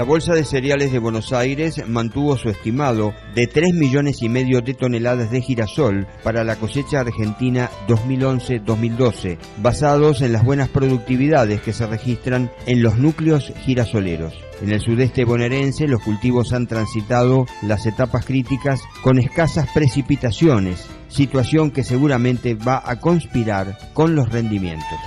La Bolsa de Cereales de Buenos Aires mantuvo su estimado de 3,5 millones de toneladas de girasol para la cosecha argentina 2011-2012, basados en las buenas productividades que se registran en los núcleos girasoleros. En el sudeste bonaerense los cultivos han transitado las etapas críticas con escasas precipitaciones, situación que seguramente va a conspirar con los rendimientos.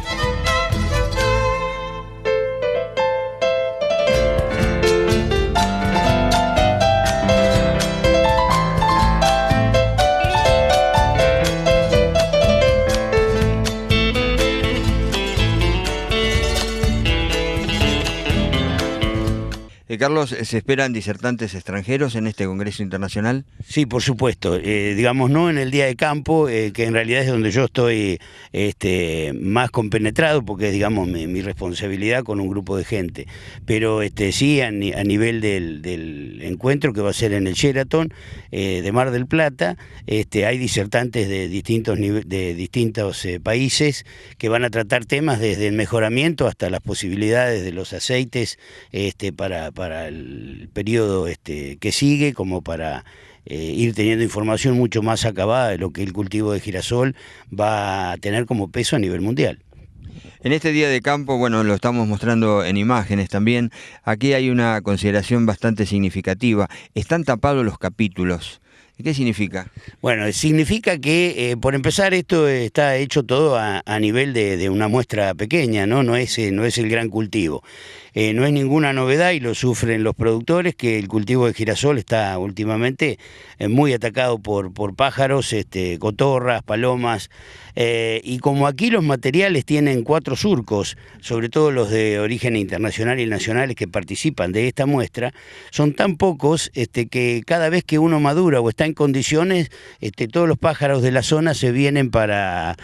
Carlos, ¿se esperan disertantes extranjeros en este Congreso Internacional? Sí, por supuesto. Digamos, no en el día de campo, que en realidad es donde yo estoy más compenetrado, porque es, digamos, mi responsabilidad con un grupo de gente. Pero sí, a nivel del encuentro que va a ser en el Sheraton de Mar del Plata, hay disertantes de distintos países que van a tratar temas desde el mejoramiento hasta las posibilidades de los aceites para el periodo que sigue, como para ir teniendo información mucho más acabada de lo que el cultivo de girasol va a tener como peso a nivel mundial. En este día de campo, bueno, lo estamos mostrando en imágenes también, aquí hay una consideración bastante significativa. Están tapados los capítulos. ¿Qué significa? Bueno, significa que, por empezar, esto está hecho todo a nivel de una muestra pequeña, ¿no? No es el gran cultivo. No es ninguna novedad, y lo sufren los productores, que el cultivo de girasol está últimamente muy atacado por pájaros, cotorras, palomas, y como aquí los materiales tienen 4 surcos, sobre todo los de origen internacional y nacionales que participan de esta muestra, son tan pocos que cada vez que uno madura o está en condiciones, todos los pájaros de la zona se vienen para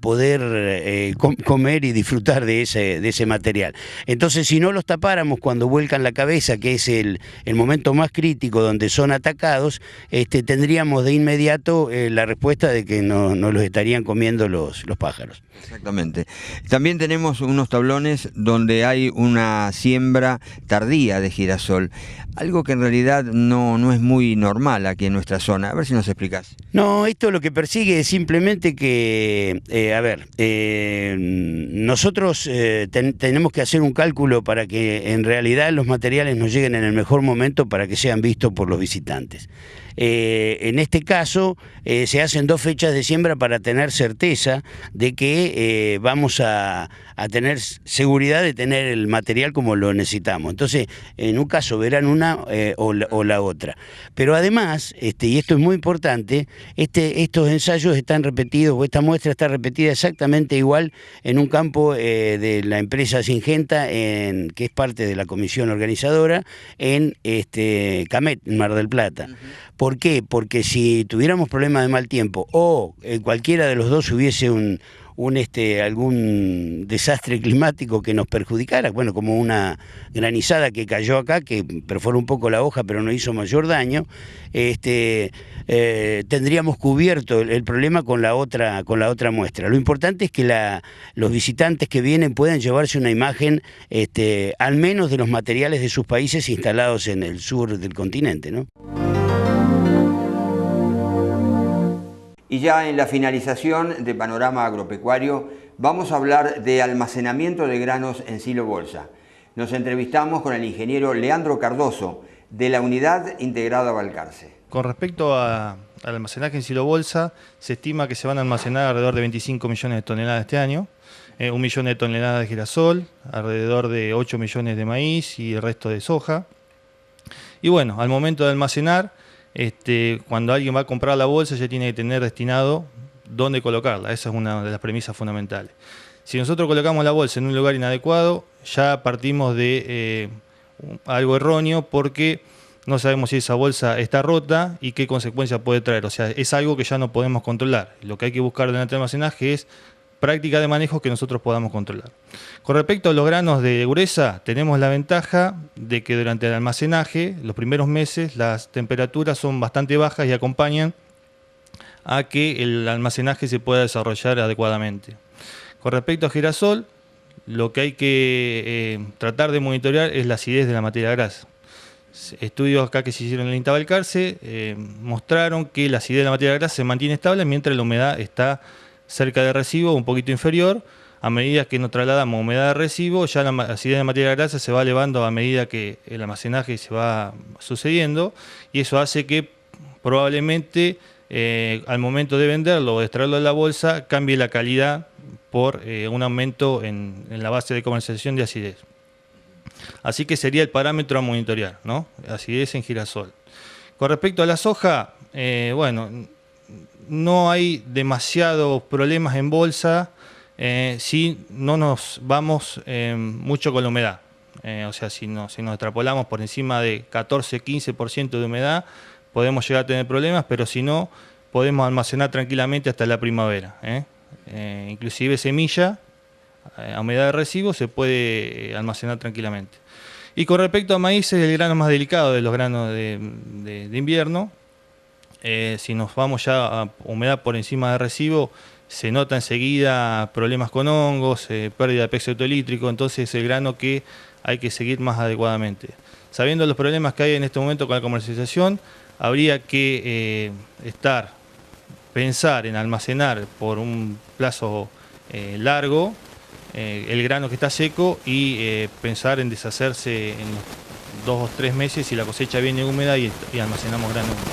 poder comer y disfrutar de ese material. Entonces, si no los tapáramos cuando vuelcan la cabeza, que es el momento más crítico donde son atacados, tendríamos de inmediato la respuesta de que no los estarían comiendo los pájaros. Exactamente. También tenemos unos tablones donde hay una siembra tardía de girasol, algo que en realidad no es muy normal aquí en nuestra zona. A ver si nos explicás. No, esto lo que persigue es simplemente que, nosotros tenemos que hacer un cálculo para que en realidad los materiales nos lleguen en el mejor momento para que sean vistos por los visitantes. En este caso se hacen 2 fechas de siembra para tener certeza de que vamos a tener seguridad de tener el material como lo necesitamos. Entonces, en un caso verán una o la otra. Pero además, y esto es muy importante, estos ensayos están repetidos, o esta muestra está repetida exactamente igual en un campo de la empresa Syngenta, que es parte de la comisión organizadora, en Camet, en Mar del Plata. ¿Por qué? Porque si tuviéramos problemas de mal tiempo o cualquiera de los dos hubiese algún desastre climático que nos perjudicara, bueno, como una granizada que cayó acá, que perforó un poco la hoja pero no hizo mayor daño, tendríamos cubierto el problema con la otra muestra. Lo importante es que los visitantes que vienen puedan llevarse una imagen al menos de los materiales de sus países instalados en el sur del continente, ¿no? Y ya en la finalización de Panorama Agropecuario vamos a hablar de almacenamiento de granos en silo bolsa. Nos entrevistamos con el ingeniero Leandro Cardoso de la Unidad Integrada Balcarce. Con respecto al almacenaje en silo bolsa, se estima que se van a almacenar alrededor de 25 millones de toneladas este año, 1 millón de toneladas de girasol, alrededor de 8 millones de maíz y el resto de soja. Y bueno, al momento de almacenar, cuando alguien va a comprar la bolsa ya tiene que tener destinado dónde colocarla. Esa es una de las premisas fundamentales. Si nosotros colocamos la bolsa en un lugar inadecuado, ya partimos de algo erróneo, porque no sabemos si esa bolsa está rota y qué consecuencias puede traer. O sea, es algo que ya no podemos controlar. Lo que hay que buscar en el almacenaje es práctica de manejo que nosotros podamos controlar. Con respecto a los granos de dureza, tenemos la ventaja de que durante el almacenaje, los primeros meses, las temperaturas son bastante bajas y acompañan a que el almacenaje se pueda desarrollar adecuadamente. Con respecto a girasol, lo que hay que tratar de monitorear es la acidez de la materia grasa. Estudios acá que se hicieron en el INTA Balcarce mostraron que la acidez de la materia grasa se mantiene estable mientras la humedad está cerca de residuo, un poquito inferior. A medida que nos trasladamos a humedad de residuo, ya la acidez de la materia grasa se va elevando a medida que el almacenaje se va sucediendo, y eso hace que probablemente al momento de venderlo o de extraerlo de la bolsa cambie la calidad por un aumento en la base de comercialización de acidez. Así que sería el parámetro a monitorear, ¿no? Acidez en girasol. Con respecto a la soja, bueno, no hay demasiados problemas en bolsa si no nos vamos mucho con la humedad. O sea, si nos extrapolamos por encima de 14-15% de humedad, podemos llegar a tener problemas, pero si no, podemos almacenar tranquilamente hasta la primavera. Inclusive semilla a humedad de residuo se puede almacenar tranquilamente. Y con respecto a maíz, es el grano más delicado de los granos de invierno. Si nos vamos ya a humedad por encima de residuo, se nota enseguida problemas con hongos, pérdida de peso hectolítrico, entonces es el grano que hay que seguir más adecuadamente. Sabiendo los problemas que hay en este momento con la comercialización, habría que pensar en almacenar por un plazo largo el grano que está seco y pensar en deshacerse en 2 o 3 meses si la cosecha viene húmeda y almacenamos grano húmedo.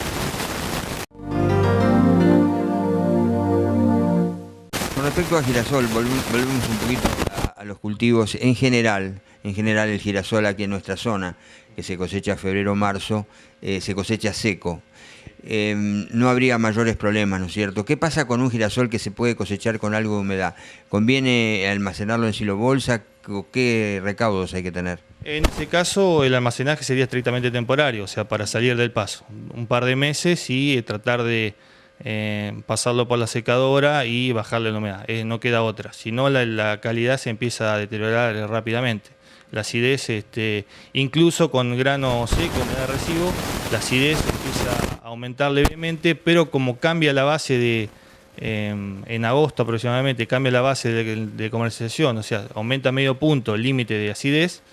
Con respecto al girasol, volvemos un poquito a los cultivos en general el girasol aquí en nuestra zona, que se cosecha febrero-marzo, se cosecha seco. No habría mayores problemas, ¿no es cierto? ¿Qué pasa con un girasol que se puede cosechar con algo de humedad? ¿Conviene almacenarlo en silo bolsa? ¿Qué recaudos hay que tener? En este caso, el almacenaje sería estrictamente temporario, o sea, para salir del paso. Un par de meses y tratar de pasarlo por la secadora y bajarle la humedad. No queda otra. Si no, la calidad se empieza a deteriorar rápidamente. La acidez, incluso con grano seco, humedad de residuo, la acidez empieza a aumentar levemente, pero como cambia la base en agosto aproximadamente, cambia la base de comercialización, o sea, aumenta medio punto el límite de acidez,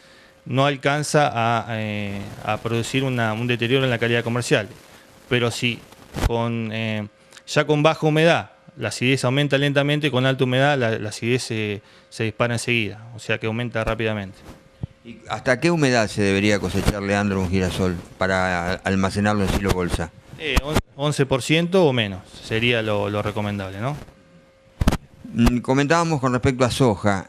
no alcanza a producir un deterioro en la calidad comercial. Pero si ya con baja humedad la acidez aumenta lentamente, con alta humedad la acidez se dispara enseguida, o sea que aumenta rápidamente. ¿Y hasta qué humedad se debería cosechar, Leandro, un girasol para almacenarlo en silo bolsa? 11% o menos sería lo recomendable, ¿no? Comentábamos con respecto a soja,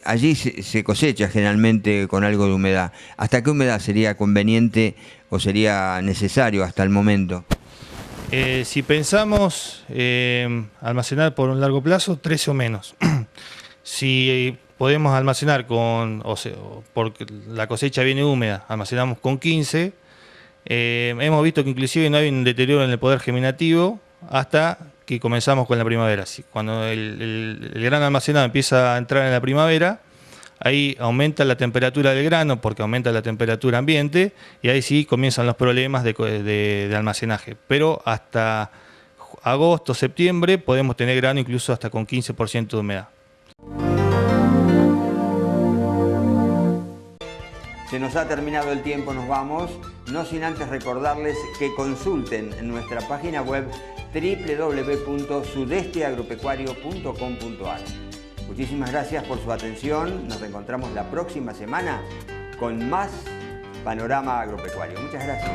allí se cosecha generalmente con algo de humedad. ¿Hasta qué humedad sería conveniente o sería necesario hasta el momento? Si pensamos almacenar por un largo plazo, 13 o menos. Si podemos almacenar porque la cosecha viene húmeda, almacenamos con 15. Hemos visto que inclusive no hay un deterioro en el poder germinativo hasta que comenzamos con la primavera. Cuando el grano almacenado empieza a entrar en la primavera, ahí aumenta la temperatura del grano porque aumenta la temperatura ambiente y ahí sí comienzan los problemas de almacenaje. Pero hasta agosto, septiembre podemos tener grano incluso hasta con 15% de humedad. Se nos ha terminado el tiempo, nos vamos, no sin antes recordarles que consulten en nuestra página web www.sudesteagropecuario.com.ar. Muchísimas gracias por su atención, nos reencontramos la próxima semana con más Panorama Agropecuario. Muchas gracias.